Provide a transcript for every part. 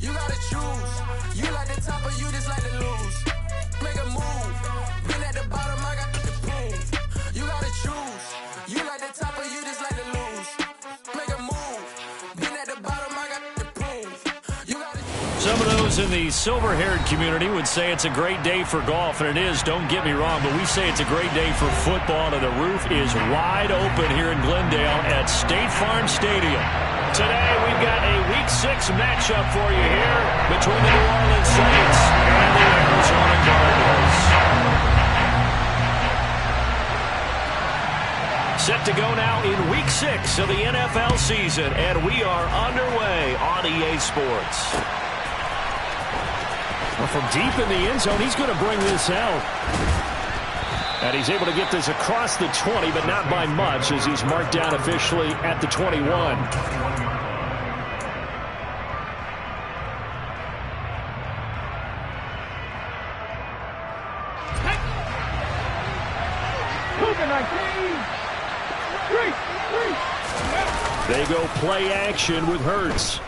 You gotta choose. You like the top or you just like to lose. Make a move. Been at the bottom, I got the proof. You gotta choose. You like the top or you just like to lose. Make a move. Been at the bottom, I got the proof. You gotta. Some of those in the silver-haired community would say it's a great day for golf, and it is, don't get me wrong, but we say it's a great day for football, and the roof is wide open here in Glendale at State Farm Stadium. Today, we've got a Week 6 matchup for you here between the New Orleans Saints and the Arizona Cardinals. Set to go now in Week 6 of the NFL season, and we are underway on EA Sports. Well, from deep in the end zone, he's going to bring this out. And he's able to get this across the 20, but not by much, as he's marked down officially at the 21. They go play action with Hurts.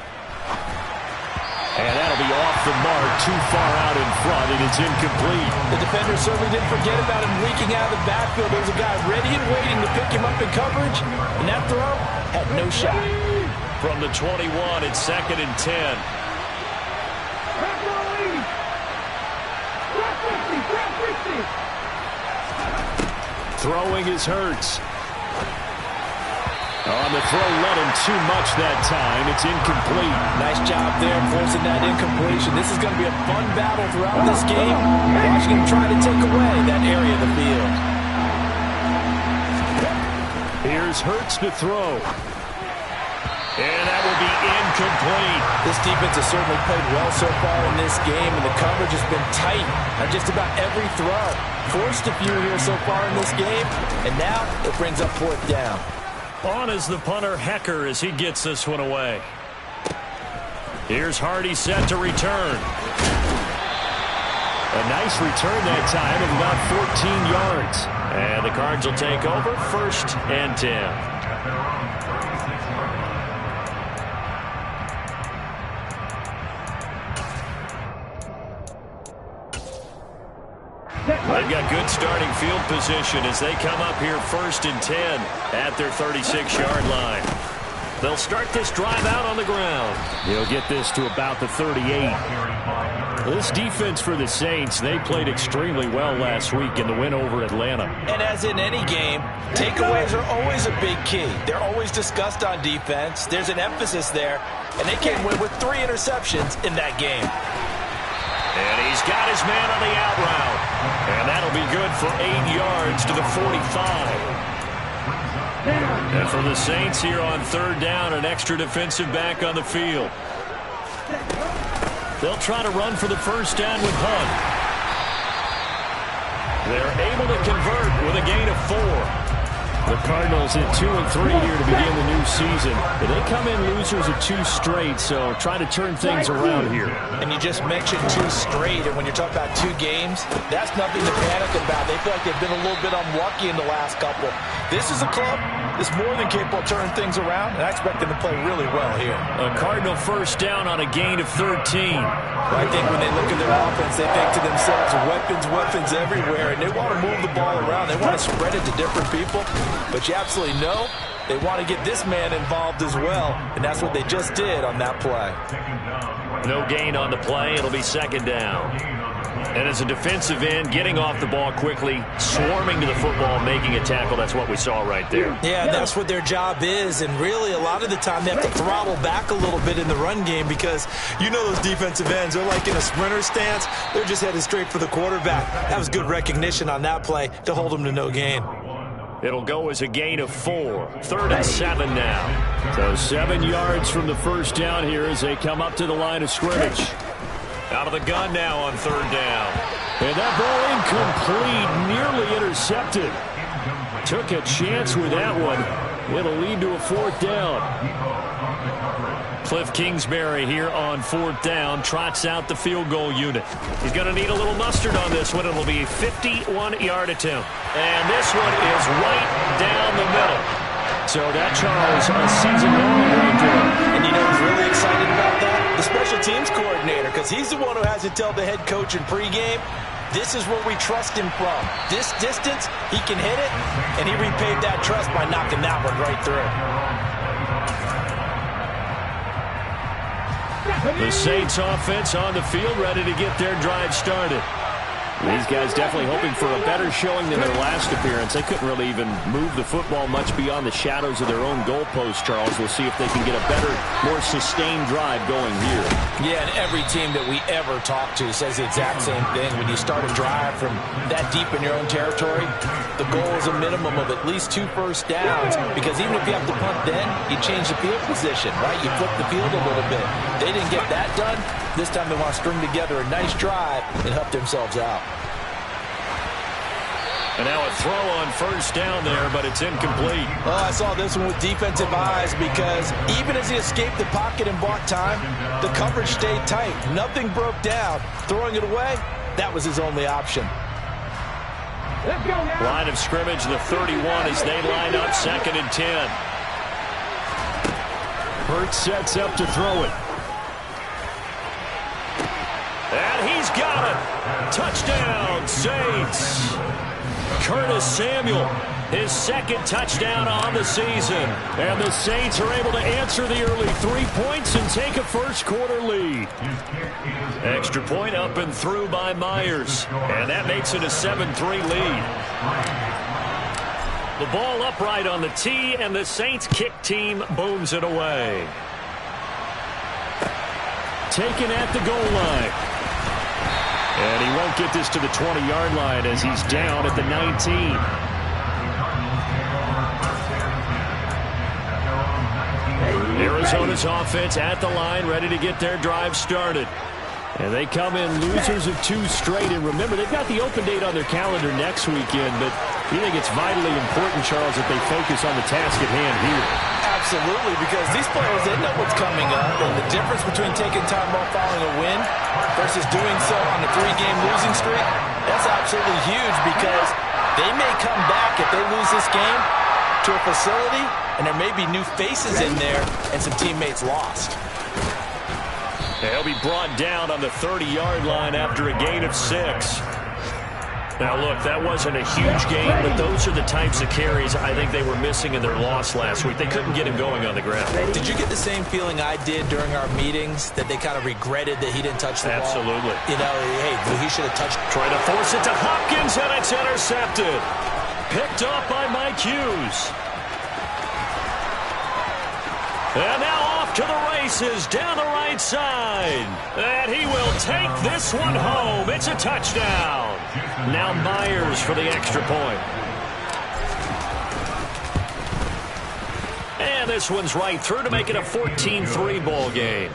And that'll be off the mark, too far out in front, and it's incomplete. The defender certainly didn't forget about him leaking out of the backfield. There was a guy ready and waiting to pick him up in coverage, and that throw had no shot. From the 21, it's 2nd and 10. Throwing is Hurts. On the throw, led him too much that time. It's incomplete. Nice job there forcing that incompletion. This is going to be a fun battle throughout this game. Watching him try to take away that area of the field. Here's Hurts to throw. And that will be incomplete. This defense has certainly played well so far in this game, and the coverage has been tight on just about every throw. Forced a few here so far in this game, and now it brings up 4th down. On is the punter, Hecker, as he gets this one away. Here's Hardy set to return. A nice return that time of about 14 yards. And the Cards will take over, 1st and 10. They've got good starting field position as they come up here 1st and 10 at their 36-yard line. They'll start this drive out on the ground. He'll get this to about the 38. This defense for the Saints, they played extremely well last week in the win over Atlanta. And as in any game, takeaways are always a big key. They're always discussed on defense. There's an emphasis there, and they came away with 3 interceptions in that game. And he's got his man on the out route. And that'll be good for 8 yards to the 45. And for the Saints here on 3rd down, an extra defensive back on the field. They'll try to run for the 1st down with Hunt. They're able to convert with a gain of 4. The Cardinals at 2 and 3 here to begin the new season. But they come in losers of 2 straight, so try to turn things around here. And you just mentioned 2 straight, and when you're talking about 2 games, that's nothing to panic about. They feel like they've been a little bit unlucky in the last couple. This is a club that's more than capable of turning things around, and I expect them to play really well here. A Cardinal 1st down on a gain of 13. I think when they look at their offense, they think to themselves, weapons everywhere, and they want to move the ball around. They want to spread it to different people. But you absolutely know they want to get this man involved as well, and that's what they just did on that play. No gain on the play. It'll be 2nd down. And as a defensive end, getting off the ball quickly, swarming to the football, making a tackle, that's what we saw right there. Yeah, that's what their job is, and really a lot of the time they have to throttle back a little bit in the run game because you know those defensive ends, they're like in a sprinter stance. They're just headed straight for the quarterback. That was good recognition on that play to hold them to no gain. It'll go as a gain of 4. 3rd and 7 now. So 7 yards from the 1st down here as they come up to the line of scrimmage. Out of the gun now on 3rd down. And that ball incomplete, nearly intercepted. Took a chance with that one. It'll lead to a 4th down. Cliff Kingsbury here on 4th down, trots out the field goal unit. He's going to need a little mustard on this one. It'll be a 51-yard attempt. And this one is right down the middle. So that, Charles, a season long right there. And you know who's really excited about that? The special teams coordinator, because he's the one who has to tell the head coach in pregame, this is where we trust him from. This distance, he can hit it, and he repaid that trust by knocking that one right through. The Saints offense on the field, ready to get their drive started. These guys definitely hoping for a better showing than their last appearance. They couldn't really even move the football much beyond the shadows of their own goalpost, Charles. We'll see if they can get a better, more sustained drive going here. Yeah, and every team that we ever talk to says the exact same thing. When you start a drive from that deep in your own territory, the goal is a minimum of at least 2 first downs, because even if you have to punt then, you change the field position, right? You flip the field a little bit. They didn't get that done. This time they want to string together a nice drive and help themselves out. And now a throw on first down there, but it's incomplete. Oh, I saw this one with defensive eyes, because even as he escaped the pocket and bought time, the coverage stayed tight. Nothing broke down. Throwing it away, that was his only option. Line of scrimmage, the 31 as they line up, 2nd and 10. Hurts sets up to throw it. And he's got it. Touchdown, Saints. Curtis Samuel, his 2nd touchdown on the season. And the Saints are able to answer the early 3 points and take a first-quarter lead. Extra point up and through by Myers. And that makes it a 7-3 lead. The ball upright on the tee, and the Saints kick team booms it away. Taken at the goal line. And he won't get this to the 20-yard line as he's down at the 19. Arizona's offense at the line, ready to get their drive started. And they come in losers of 2 straight. And remember, they've got the open date on their calendar next weekend, but you think it's vitally important, Charles, that they focus on the task at hand here. Absolutely, because these players, they know what's coming up, and the difference between taking time off following a win versus doing so on a 3-game losing streak, that's absolutely huge, because they may come back if they lose this game to a facility, and there may be new faces in there and some teammates lost. They'll be brought down on the 30-yard line after a gain of 6. Now, look, that wasn't a huge game, but those are the types of carries I think they were missing in their loss last week. They couldn't get him going on the ground. Did you get the same feeling I did during our meetings, that they kind of regretted that he didn't touch the ball? Absolutely. You know, hey, he should have touched. Trying to force it to Hopkins, and it's intercepted. Picked off by Mike Hughes. And now off to the races down the right side. And he will take this one home. It's a touchdown. Now Myers for the extra point. And this one's right through to make it a 14-3 ball game.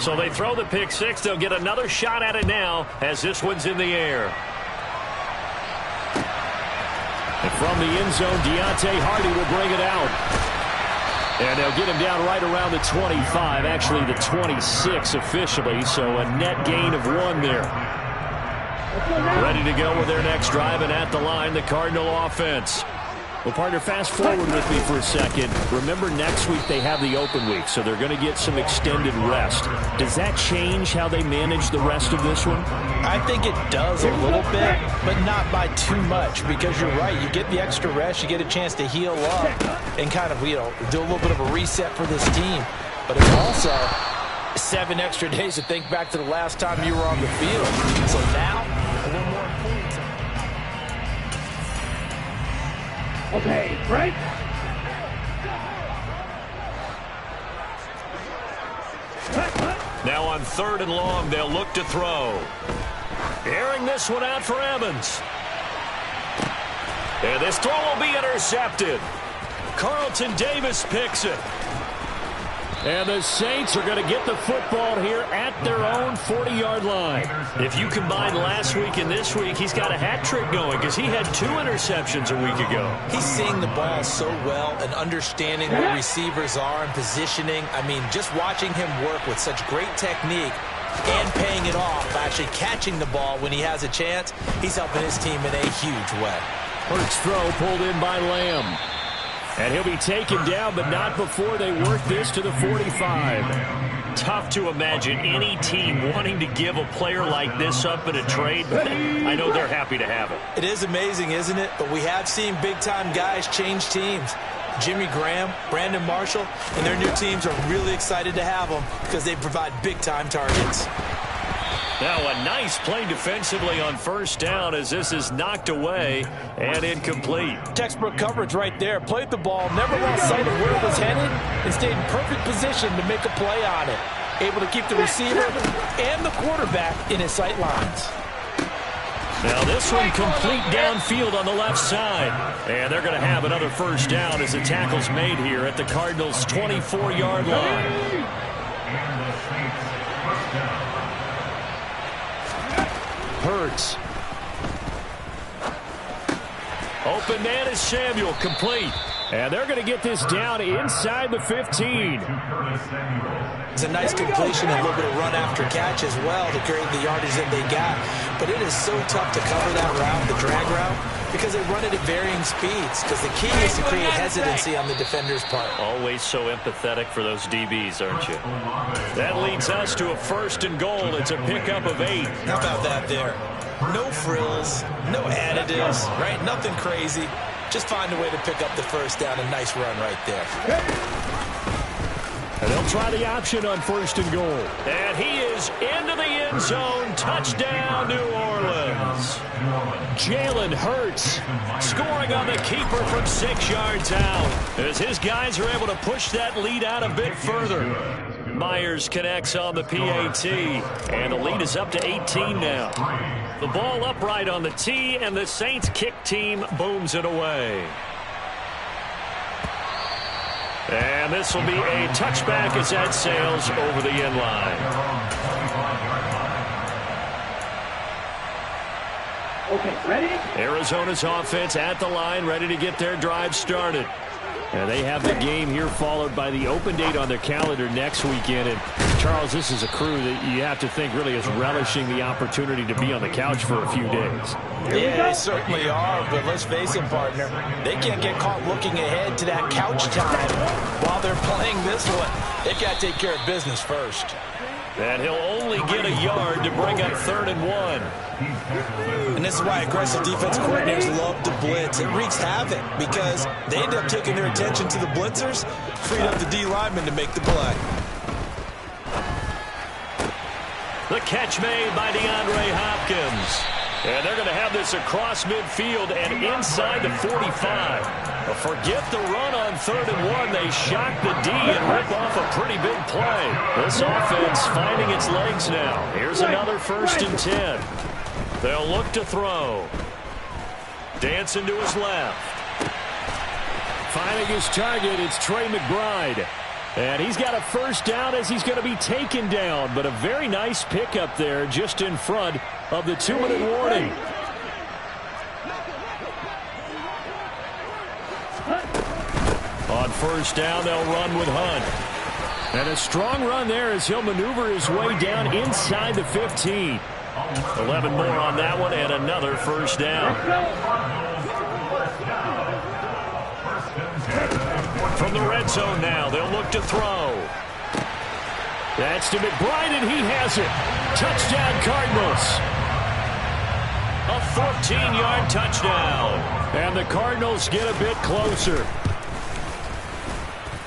So they throw the pick 6. They'll get another shot at it now as this one's in the air. And from the end zone, Deontay Hardy will bring it out. And they'll get him down right around the 25, actually the 26 officially, so a net gain of 1 there. Ready to go with their next drive, and at the line, the Cardinal offense. Well, partner, fast forward with me for a second. Remember, next week they have the open week, so they're going to get some extended rest. Does that change how they manage the rest of this one? I think it does a little bit, but not by too much, because you're right. You get the extra rest, you get a chance to heal up and kind of, you know, do a little bit of a reset for this team. But it's also 7 extra days to think back to the last time you were on the field. So now, a little more important. Okay, right? Now on 3rd and long, they'll look to throw. Airing this one out for Evans. And this throw will be intercepted. Carlton Davis picks it. And the Saints are going to get the football here at their own 40-yard line. If you combine last week and this week, he's got a hat trick going because he had 2 interceptions a week ago. He's seeing the ball so well and understanding where receivers are and positioning. I mean, just watching him work with such great technique and paying it off, actually catching the ball when he has a chance, he's helping his team in a huge way. Hurts throw pulled in by Lamb. And he'll be taken down, but not before they work this to the 45. Tough to imagine any team wanting to give a player like this up in a trade, but I know they're happy to have it. It is amazing, isn't it? But we have seen big-time guys change teams. Jimmy Graham, Brandon Marshall, and their new teams are really excited to have them because they provide big-time targets. Now a nice play defensively on first down as this is knocked away and incomplete. Textbook coverage right there. Played the ball, never lost sight of where it was headed, and stayed in perfect position to make a play on it. Able to keep the receiver and the quarterback in his sight lines. Now this one complete downfield on the left side. And they're going to have another first down as the tackle's made here at the Cardinals' 24-yard line. Hurts. Open man is Samuel, complete. And they're going to get this down inside the 15. It's a nice completion and a little bit of run after catch as well to create the yardage that they got. But it is so tough to cover that route, the drag route, because they run it at varying speeds. Because the key is to create hesitancy on the defender's part. Always so empathetic for those DBs, aren't you? That leads us to a first and goal. It's a pickup of 8. How about that there? No frills, no additives, right? Nothing crazy. Just find a way to pick up the first down. A nice run right there. And they'll try the option on first and goal. And he is into the end zone. Touchdown, New Orleans. Jalen Hurts scoring on the keeper from 6 yards out as his guys are able to push that lead out a bit further. Myers connects on the PAT, and the lead is up to 18 now. The ball upright on the tee, and the Saints kick team booms it away. And this will be a touchback as that sails over the end line. Okay, ready? Arizona's offense at the line, ready to get their drive started. And they have the game here followed by the open date on their calendar next weekend. And, Charles, this is a crew that you have to think really is relishing the opportunity to be on the couch for a few days. Yeah, they certainly are, but let's face it, partner. They can't get caught looking ahead to that couch time while they're playing this one. They've got to take care of business first. And he'll only get a yard to bring up 3rd and 1. And this is why aggressive defense coordinators love to blitz. It wreaks havoc because they end up taking their attention to the blitzers, freed up the D lineman to make the play. The catch made by DeAndre Hopkins. And they're going to have this across midfield and inside the 45. But forget the run on 3rd and 1. They shock the D and rip off a pretty big play. This offense finding its legs now. Here's another 1st and 10. They'll look to throw. Dancing to his left. Finding his target, it's Trey McBride. And he's got a first down as he's going to be taken down. But a very nice pickup there just in front of the 2-minute warning. On first down, they'll run with Hunt. And a strong run there as he'll maneuver his way down inside the 15. 11 more on that one and another first down. From the red zone now, they'll look to throw. That's to McBride, and he has it. Touchdown, Cardinals. A 14-yard touchdown. And the Cardinals get a bit closer.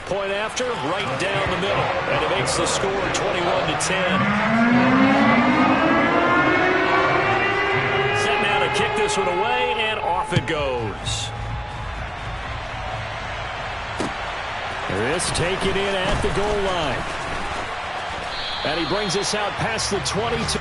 Point after, right down the middle. And it makes the score 21-10. Set now to kick this one away, and off it goes. This taken in at the goal line. And he brings us out past the 22.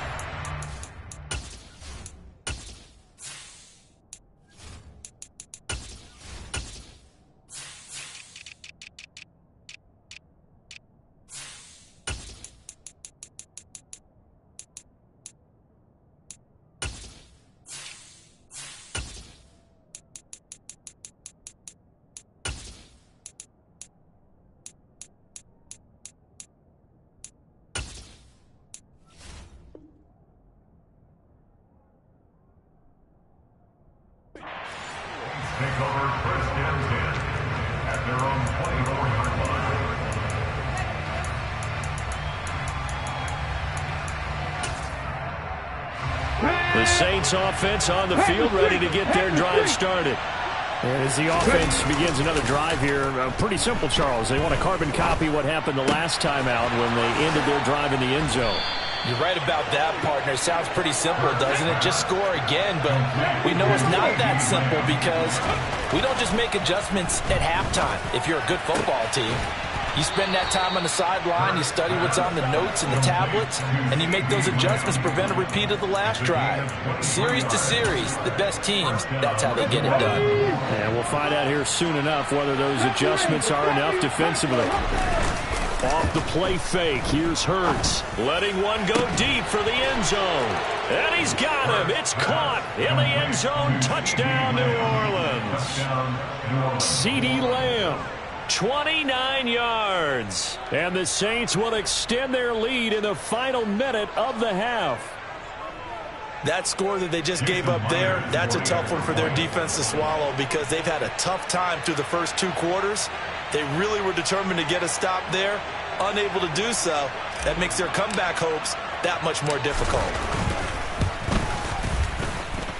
The Saints offense on the field, ready to get their drive started. And as the offense begins another drive here, pretty simple, Charles. They want to carbon copy what happened the last time out when they ended their drive in the end zone. You're right about that, partner. Sounds pretty simple, doesn't it? Just score again, but we know it's not that simple because we don't just make adjustments at halftime if you're a good football team. You spend that time on the sideline, you study what's on the notes and the tablets, and you make those adjustments, prevent a repeat of the last drive. Series to series, the best teams, that's how they get it done. And we'll find out here soon enough whether those adjustments are enough defensively. Off the play fake, here's Hurts. Letting one go deep for the end zone. And he's got him. It's caught in the end zone. Touchdown, New Orleans. CeeDee Lamb. 29 yards. And the Saints will extend their lead in the final minute of the half. That score that they just gave up there, that's a tough one for their defense to swallow because they've had a tough time through the first two quarters. They really were determined to get a stop there, unable to do so. That makes their comeback hopes that much more difficult.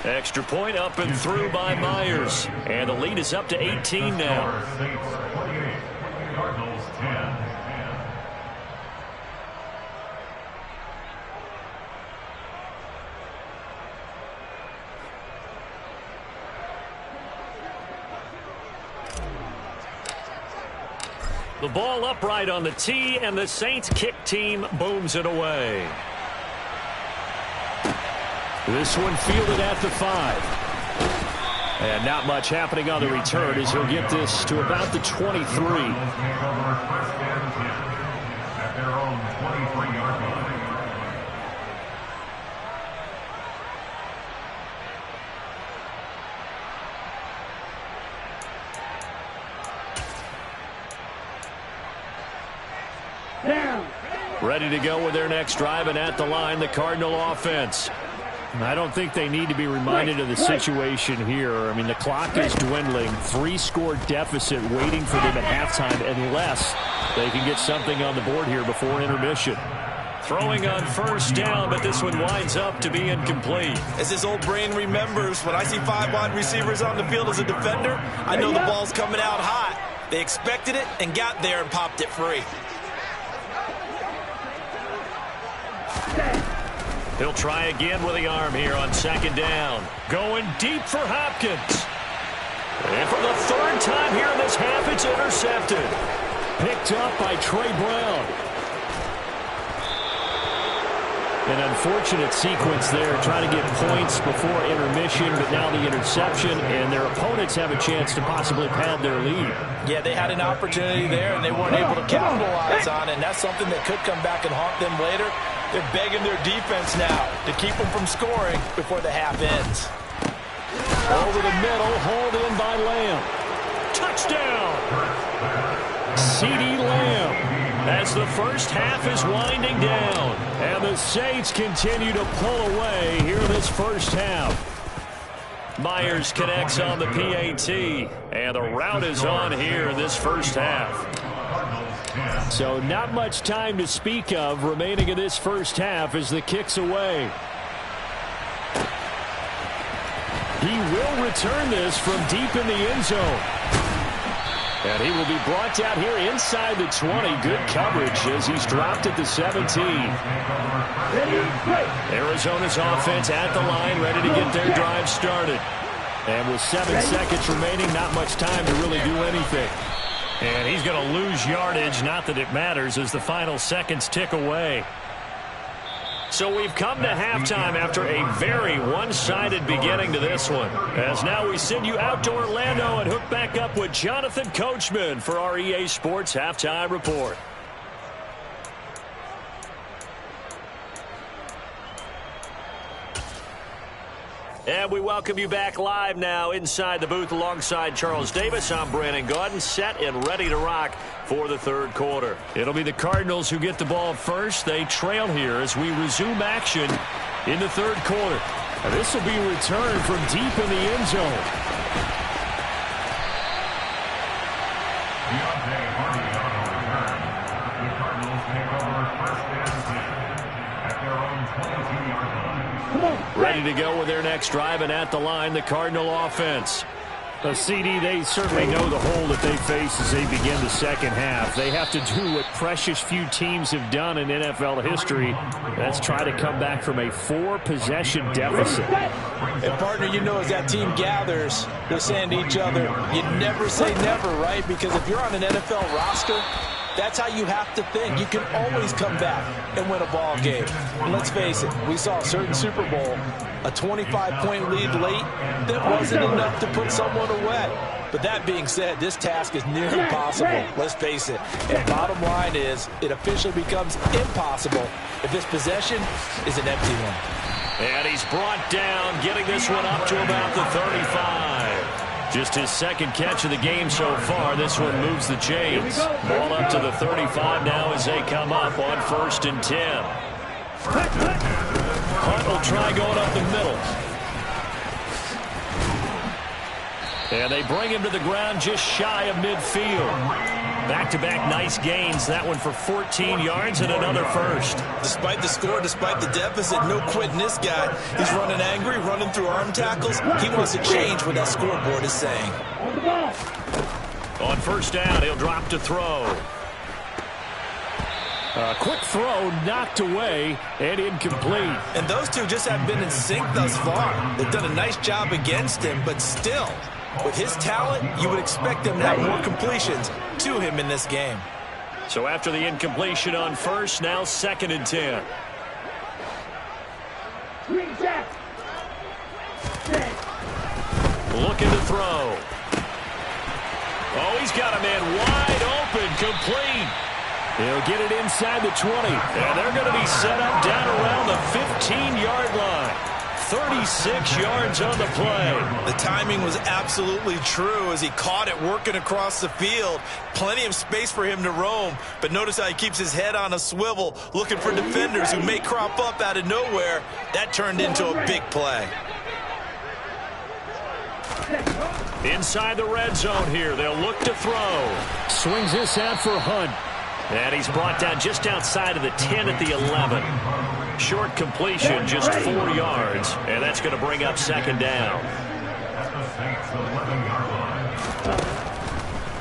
Extra point up and through by Myers. And the lead is up to 18 now. Cardinals 10. The ball upright on the tee, and the Saints kick team booms it away. This one fielded at the 5. And not much happening on the return as he'll get this to about the 23. At their own 23-yard line. Ready to go with their next drive, and at the line, the Cardinal offense. I don't think they need to be reminded of the situation here. I mean, the clock is dwindling. 3-score deficit waiting for them at halftime unless they can get something on the board here before intermission. Throwing on first down, but this one winds up to be incomplete. As this old brain remembers, when I see 5 wide receivers on the field as a defender, I know the ball's coming out hot. They expected it and got there and popped it free. He'll try again with the arm here on second down. Going deep for Hopkins. And for the third time here in this half, it's intercepted. Picked up by Trey Brown. An unfortunate sequence there, trying to get points before intermission, but now the interception, and their opponents have a chance to possibly pad their lead. Yeah, they had an opportunity there, and they weren't able to capitalize on it, and that's something that could come back and haunt them later. They're begging their defense now to keep them from scoring before the half ends. Over the middle, hauled in by Lamb. Touchdown! CeeDee Lamb. As the first half is winding down, and the Saints continue to pull away here this first half. Myers connects on the PAT, and the route is on here in this first half. So not much time to speak of remaining in this first half as the kick's away. He will return this from deep in the end zone. And he will be brought down here inside the 20. Good coverage as he's dropped at the 17. Arizona's offense at the line, ready to get their drive started. And with 7 seconds remaining, not much time to really do anything. And he's going to lose yardage, not that it matters, as the final seconds tick away. So we've come to halftime after a very one-sided beginning to this one. As now we send you out to Orlando and hook back up with Jonathan Coachman for our EA Sports Halftime Report. And we welcome you back live now inside the booth alongside Charles Davis. I'm Brandon Gaudin, set and ready to rock for the third quarter. It'll be the Cardinals who get the ball first. They trail here as we resume action in the third quarter. And this will be returned from deep in the end zone. Deontay Hardy on the return. The Cardinals take over first and 10 at their own 22-yard line. Ready to go with their next drive, and at the line, the Cardinal offense. CD, they certainly know the hole that they face as they begin the second half. They have to do what precious few teams have done in NFL history. That's try to come back from a 4-possession deficit. And, partner, you know, as that team gathers, they're saying to each other, you never say never, right? Because if you're on an NFL roster, that's how you have to think. You can always come back and win a ball game. And let's face it, we saw a certain Super Bowl, a 25-point lead late, that wasn't enough to put someone away. But that being said, this task is near impossible. Let's face it. And bottom line is, it officially becomes impossible if this possession is an empty one. And he's brought down, getting this one up to about the 35. Just his second catch of the game so far. This one moves the chains. Ball up to the 35 now as they come up on 1st and 10. Hunt will try going up the middle. And they bring him to the ground just shy of midfield. Back-to-back nice gains. That one for 14 yards and another first. Despite the score, despite the deficit, no quitting this guy. He's running angry, running through arm tackles. He wants to change what that scoreboard is saying. On 1st down, he'll drop to throw. A quick throw knocked away and incomplete. And those two just have been in sync thus far. They've done a nice job against him, but still, with his talent, you would expect them to have more completions to him in this game. So after the incompletion on 1st, now 2nd and 10. Looking to throw. Oh, he's got a man wide open, complete. He'll get it inside the 20. And they're going to be set up down around the 15-yard line. 36 yards on the play. The timing was absolutely true as he caught it working across the field. Plenty of space for him to roam, but notice how he keeps his head on a swivel looking for defenders who may crop up out of nowhere. That turned into a big play. Inside the red zone here, they'll look to throw. Swings this out for Hunt. And he's brought down just outside of the 10 at the 11. Short completion, just 4 yards, and that's going to bring up 2nd down.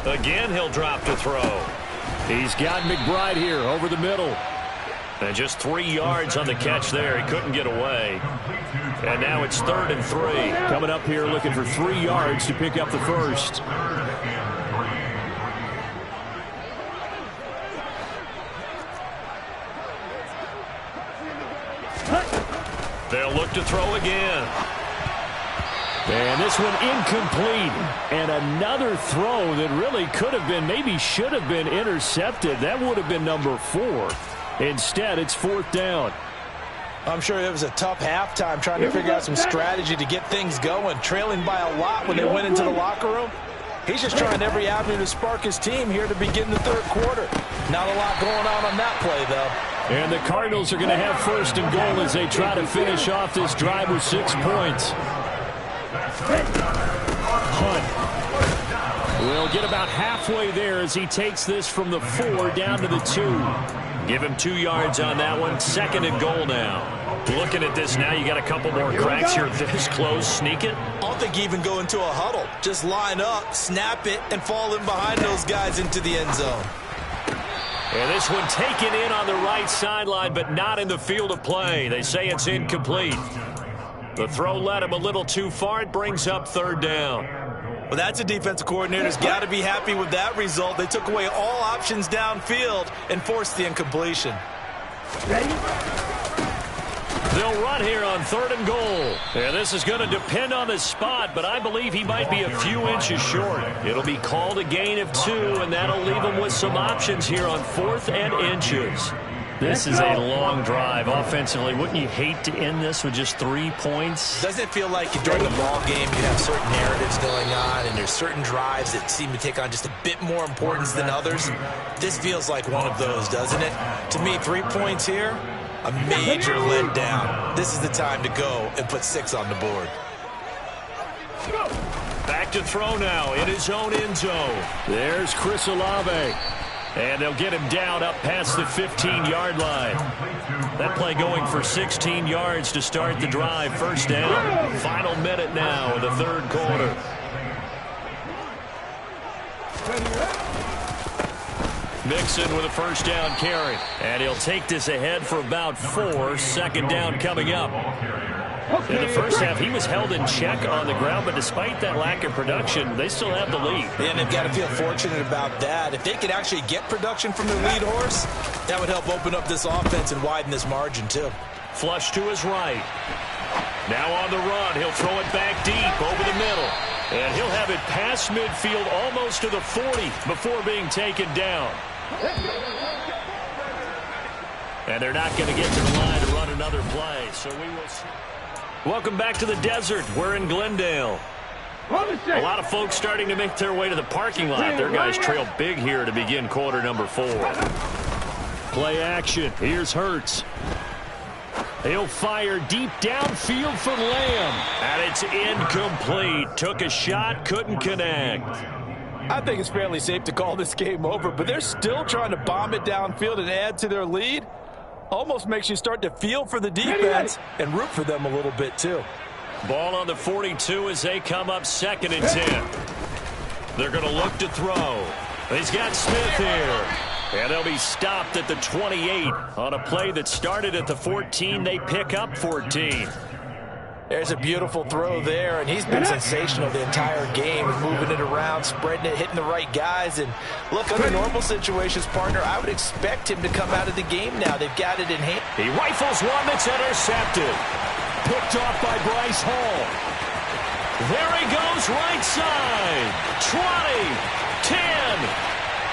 Again, he'll drop to throw. He's got McBride here over the middle. And just 3 yards on the catch there. He couldn't get away. And now it's 3rd and 3. Coming up here looking for 3 yards to pick up the first. They'll look to throw again. And this one incomplete. And another throw that really could have been, maybe should have been intercepted. That would have been number 4. Instead, it's 4th down. I'm sure it was a tough halftime trying to figure out some strategy to get things going. Trailing by a lot when they went into the locker room. He's just trying every avenue to spark his team here to begin the 3rd quarter. Not a lot going on that play, though. And the Cardinals are going to have 1st and goal as they try to finish off this drive with 6 points. Hunt will get about halfway there as he takes this from the 4 down to the 2. Give him 2 yards on that one. 2nd and goal now. Looking at this now, you got a couple more cracks here this close. Sneak it. I don't think you even go into a huddle. Just line up, snap it, and fall in behind those guys into the end zone. And this one taken in on the right sideline, but not in the field of play. They say it's incomplete. The throw led him a little too far. It brings up 3rd down. Well, that's a defensive coordinator's got to be happy with that result. They took away all options downfield and forced the incompletion. Ready? They'll run here on 3rd and goal. And this is going to depend on the spot, but I believe he might be a few inches short. It'll be called a gain of 2, and that'll leave him with some options here on 4th and inches. This is a long drive offensively. Wouldn't you hate to end this with just 3 points? Doesn't it feel like during the ball game you have certain narratives going on and there's certain drives that seem to take on just a bit more importance than others? This feels like one of those, doesn't it? To me, 3 points here, a major letdown. This is the time to go and put 6 on the board. Back to throw now in his own end zone. There's Chris Olave. And they'll get him down up past the 15-yard line. That play going for 16 yards to start the drive. First down. Final minute now of the third quarter. Mixon with a first down carry. And he'll take this ahead for about 4. Second down coming up. In the first half, he was held in check on the ground, but despite that lack of production, they still have the lead. And they've got to feel fortunate about that. If they could actually get production from their lead horse, that would help open up this offense and widen this margin, too. Flush to his right. Now on the run, he'll throw it back deep over the middle. And he'll have it past midfield almost to the 40 before being taken down. And they're not going to get to the line to run another play, so we will see. Welcome back to the desert. We're in Glendale. A lot of folks starting to make their way to the parking lot. Their guys trail big here to begin quarter number 4. Play action. Here's Hurts. He'll fire deep downfield for Lamb. And it's incomplete. Took a shot, couldn't connect. I think it's fairly safe to call this game over, but they're still trying to bomb it downfield and add to their lead. Almost makes you start to feel for the defense and root for them a little bit, too. Ball on the 42 as they come up 2nd and 10. They're going to look to throw. He's got Smith here. And they'll be stopped at the 28 on a play that started at the 14. They pick up 14. There's a beautiful throw there, and he's been sensational the entire game, moving it around, spreading it, hitting the right guys. And look, under normal situations, partner, I would expect him to come out of the game now. They've got it in hand. He rifles one that's intercepted. Picked off by Bryce Hall. There he goes, right side. 20, 10.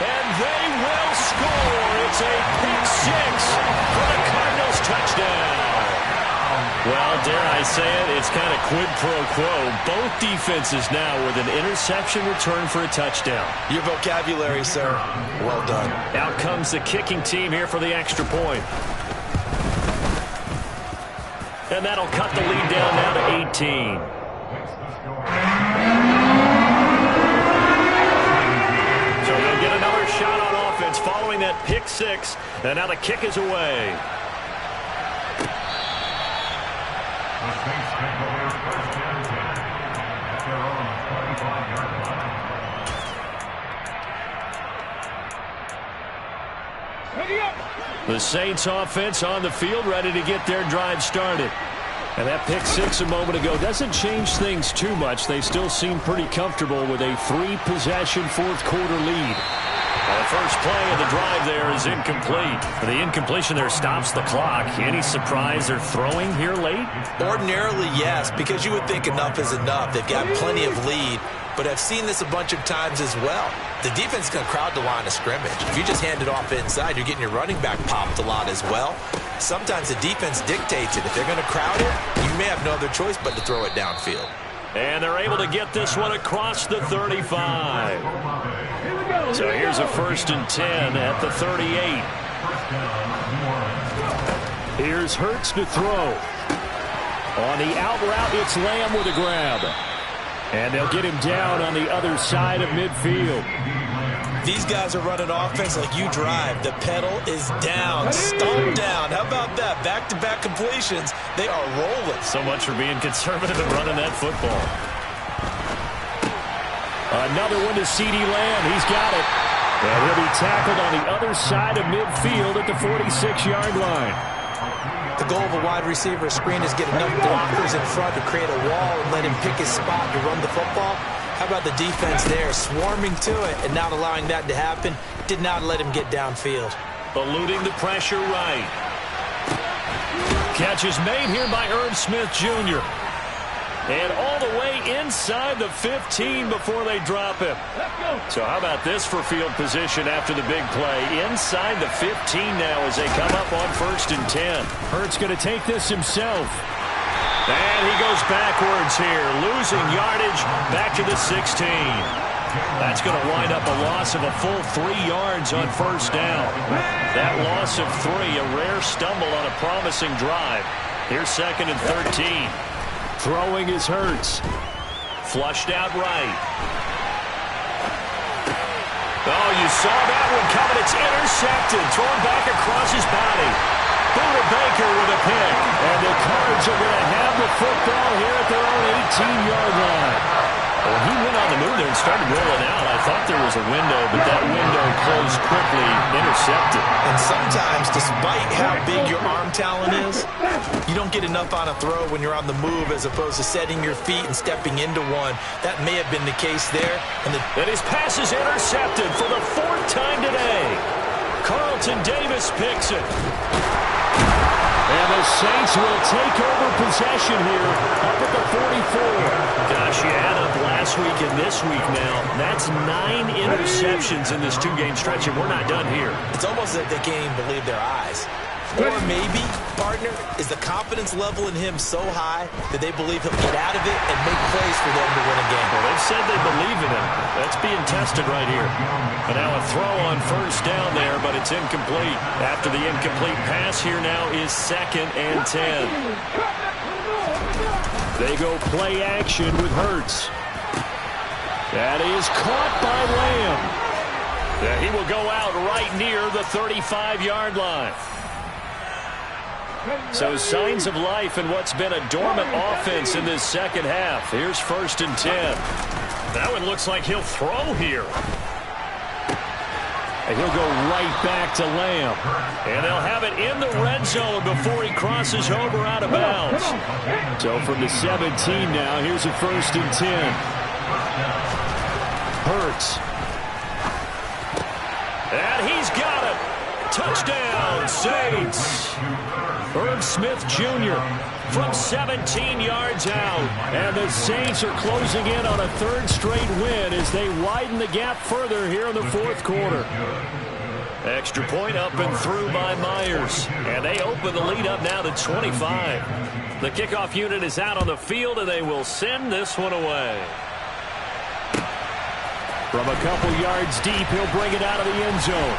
And they will score. It's a pick 6 for the Cardinals touchdown. Well, dare I say it, it's kind of quid pro quo. Both defenses now with an interception return for a touchdown. Your vocabulary, sir. Well done. Out comes the kicking team here for the extra point. And that'll cut the lead down now to 18. So they'll get another shot on offense following that pick 6. And now the kick is away. The Saints take over first and 10 at their own 25-yard line. The Saints offense on the field, ready to get their drive started. And that pick 6 a moment ago doesn't change things too much. They still seem pretty comfortable with a 3-possession fourth-quarter lead. The first play of the drive there is incomplete. The incompletion there stops the clock. Any surprise they're throwing here late? Ordinarily, yes, because you would think enough is enough. They've got plenty of lead, but I've seen this a bunch of times as well. The defense is going to crowd the line of scrimmage. If you just hand it off inside, you're getting your running back popped a lot as well. Sometimes the defense dictates it. If they're going to crowd it, you may have no other choice but to throw it downfield. And they're able to get this one across the 35. So here's a 1st and 10 at the 38. Here's Hurts to throw. On the out route, it's Lamb with a grab. And they'll get him down on the other side of midfield. These guys are running offense like you drive. The pedal is down, stomped down. How about that? Back-to-back completions. They are rolling. So much for being conservative and running that football. Another one to CeeDee Lamb. He's got it. And he'll be tackled on the other side of midfield at the 46-yard line. The goal of a wide receiver screen is get enough blockers in front to create a wall and let him pick his spot to run the football. How about the defense there, swarming to it and not allowing that to happen? Did not let him get downfield. Eluding the pressure right. Catch is made here by Irv Smith Jr. And all the way inside the 15 before they drop him. So how about this for field position after the big play? Inside the 15 now as they come up on 1st and 10. Hurts going to take this himself. And he goes backwards here, losing yardage back to the 16. That's going to wind up a loss of a full 3 yards on 1st down. That loss of 3, a rare stumble on a promising drive. Here's 2nd and 13. Throwing is Hurts. Flushed out right. Oh, you saw that one coming. It's intercepted. Thrown back across his body. Buda Baker with a pick. And the Cards are going to have the football here at their own 18-yard line. Well, he went on the move there and started rolling out. I thought there was a window, but that window closed quickly, intercepted. And sometimes, despite how big your arm talent is, you don't get enough on a throw when you're on the move as opposed to setting your feet and stepping into one. That may have been the case there. And his pass is intercepted for the 4th time today. Carlton Davis picks it. And the Saints will take over possession here up at the 44. Gosh, you add up last week and this week now. That's 9 interceptions in this 2-game stretch, and we're not done here. It's almost as if they can't even believe their eyes. Or maybe, partner, is the confidence level in him so high that they believe he'll get out of it and make plays for them to win a game. Well, they've said they believe in him. That's being tested right here. And now a throw on 1st down there, but it's incomplete. After the incomplete pass, here now is 2nd and 10. They go play action with Hurts. That is caught by Lamb. Yeah, he will go out right near the 35-yard line. So signs of life in what's been a dormant offense in this second half. Here's 1st and 10. That one looks like he'll throw here. And he'll go right back to Lamb. And they'll have it in the red zone before he crosses over out of bounds. So from the 17 now, here's a 1st and 10. Hurts. And he's got it. Touchdown, Saints. Herb Smith Jr. from 17 yards out. And the Saints are closing in on a 3rd straight win as they widen the gap further here in the 4th quarter. Extra point up and through by Myers. And they open the lead up now to 25. The kickoff unit is out on the field, and they will send this one away. From a couple yards deep, he'll bring it out of the end zone.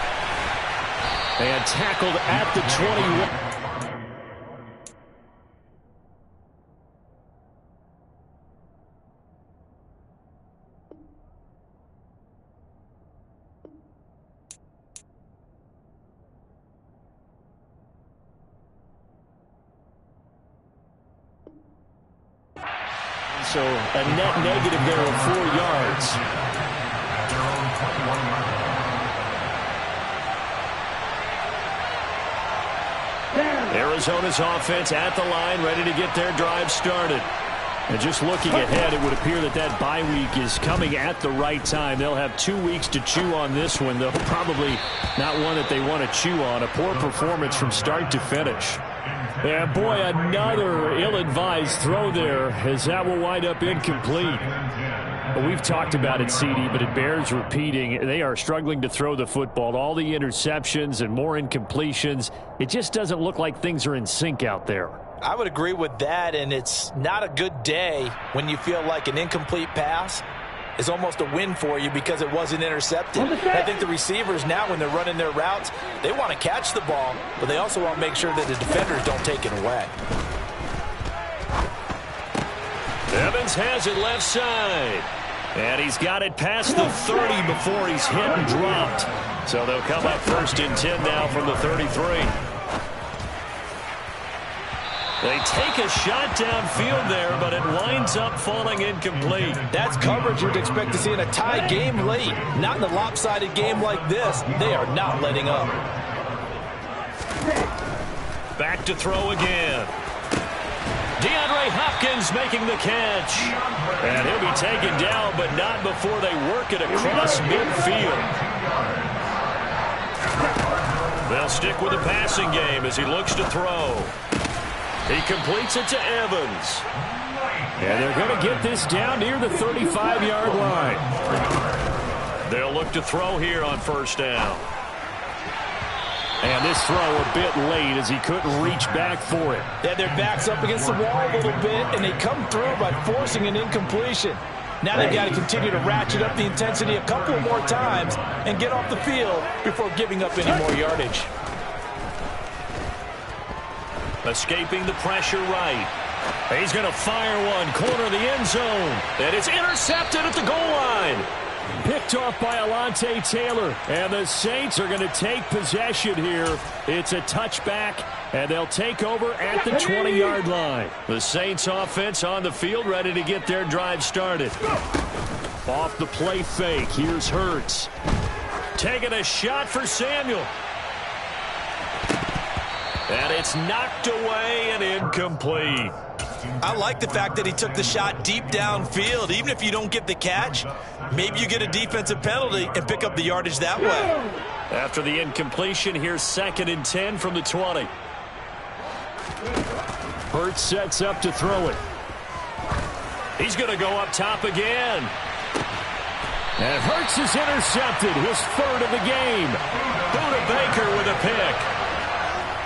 And tackled at the 21. So a net negative there of 4 yards. Arizona's offense at the line, ready to get their drive started. And just looking ahead, it would appear that that bye week is coming at the right time. They'll have 2 weeks to chew on this one, though probably not one that they want to chew on. A poor performance from start to finish. And boy, another ill-advised throw there as that will wind up incomplete. Well, we've talked about it, CD, but it bears repeating. They are struggling to throw the football. All the interceptions and more incompletions. It just doesn't look like things are in sync out there. I would agree with that, and it's not a good day when you feel like an incomplete pass is almost a win for you because it wasn't intercepted. I think the receivers now, when they're running their routes, they want to catch the ball, but they also want to make sure that the defenders don't take it away. Evans has it left side. And he's got it past the 30 before he's hit and dropped. So they'll come up 1st and 10 now from the 33. They take a shot downfield there, but it winds up falling incomplete. That's coverage you'd expect to see in a tie game late. Not in a lopsided game like this. They are not letting up. Back to throw again. DeAndre Hopkins making the catch. And he'll be taken down, but not before they work it across midfield. They'll stick with the passing game as he looks to throw. He completes it to Evans. And they're going to get this down near the 35-yard line. They'll look to throw here on 1st down. And this throw a bit late as he couldn't reach back for it. They had their backs up against the wall a little bit, and they come through by forcing an incompletion. Now they've got to continue to ratchet up the intensity a couple more times and get off the field before giving up any more yardage. Escaping the pressure right. He's going to fire one, corner of the end zone. And it's intercepted at the goal line. Picked off by Alontae Taylor. And the Saints are going to take possession here. It's a touchback, and they'll take over at the 20-yard line. The Saints offense on the field, ready to get their drive started. Off the play fake, here's Hurts. Taking a shot for Samuel. And it's knocked away and incomplete. I like the fact that he took the shot deep downfield. Even if you don't get the catch, maybe you get a defensive penalty and pick up the yardage that way. After the incompletion, here's 2nd and 10 from the 20. Hurts sets up to throw it. He's going to go up top again. And Hurts is intercepted, his 3rd of the game. Budda Baker with a pick.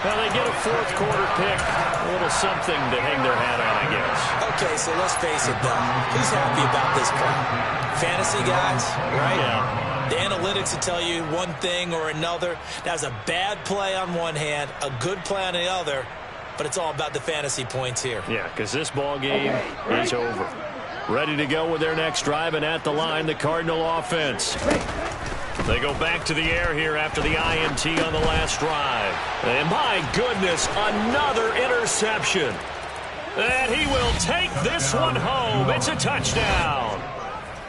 Well, they get a 4th quarter pick. A little something to hang their hat on, I guess. Okay, so let's face it, though. Who's happy about this play? Fantasy guys, right? Yeah. The analytics will tell you one thing or another. That's a bad play on one hand, a good play on the other, but it's all about the fantasy points here. Yeah, because this ball game is over. Ready to go with their next drive, and at the line, the Cardinal offense. They go back to the air here after the INT on the last drive. And my goodness, another interception. And he will take this one home. It's a touchdown.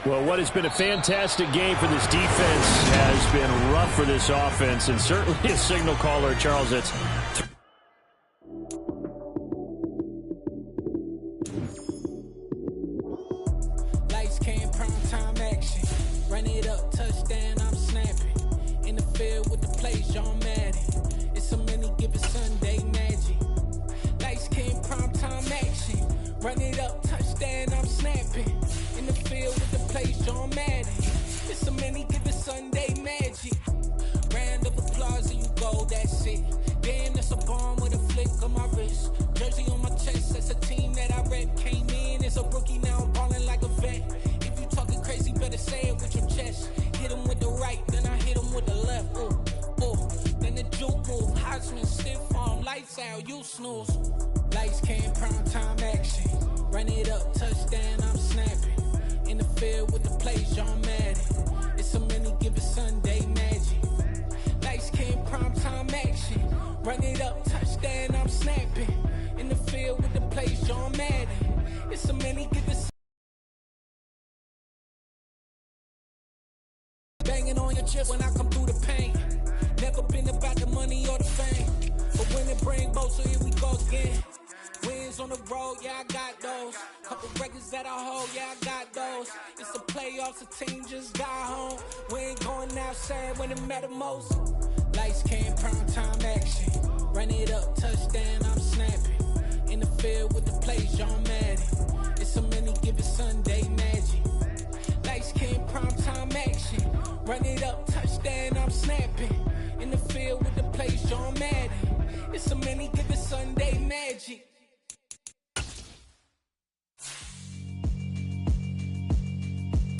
Well, what has been a fantastic game for this defense has been rough for this offense, and certainly a signal caller, Charles, that's... Lights came, prime time action. Run it up, touchdown, I'm snapping. In the field with the play, John Madden. It's a many given Sunday magic. Lights came, prime time action. Run it up, touchdown, I'm snapping. In the field with the play, John Madden. It's a many given Sunday magic. Round of applause and you go, that's it. Damn, that's a bomb with a flick on my wrist. Jersey on my chest, that's a team that I rep. Came in as a rookie, now I'm balling like a vet. If you talking crazy, better say it with your chest. Hit him with the right, then I hit him with the left. Ooh, ooh. Then the juke move, Heisman, stiff arm, lights out, you snooze. Lights came, prime time action. Run it up, touchdown, I'm snapping. In the field with the plays, John Madden. It's a many given Sunday magic. Lights came, prime time action. Run it up, touchdown, I'm snapping. In the field with the plays, John Madden. It's a many given banging on your chest when I come through the pain. Never been about the money or the fame, but when it bring both, so here we go again. Wins on the road, yeah, I got those. Couple records that I hold, yeah, I got those. It's the playoffs, the team just got home. We ain't going outside when it matter most. Lights came, prime time action. Run it up, touchdown, I'm snapping. In the field with the plays, John Madden. It's a many given Sunday magic. Lights came, prime time action. Run it up, touchdown, I'm snapping. In the field with the plays, John Madden. It's a many given Sunday magic.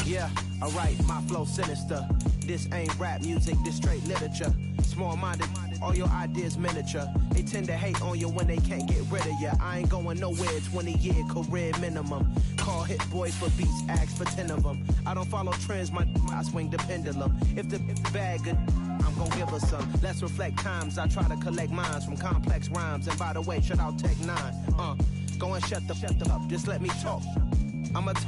Yeah, alright, my flow sinister. This ain't rap music, this straight literature. Small-minded, all your ideas miniature. They tend to hate on you when they can't get rid of you. I ain't going nowhere, 20-year career minimum. Call hit boys for beats, ask for 10 of them. I don't follow trends, I swing the pendulum. If the bad good, I'm gon' give her some. Let's reflect times, I try to collect minds from complex rhymes. And by the way, shout out Tech 9. Go and shut the up, just let me talk. I'm a time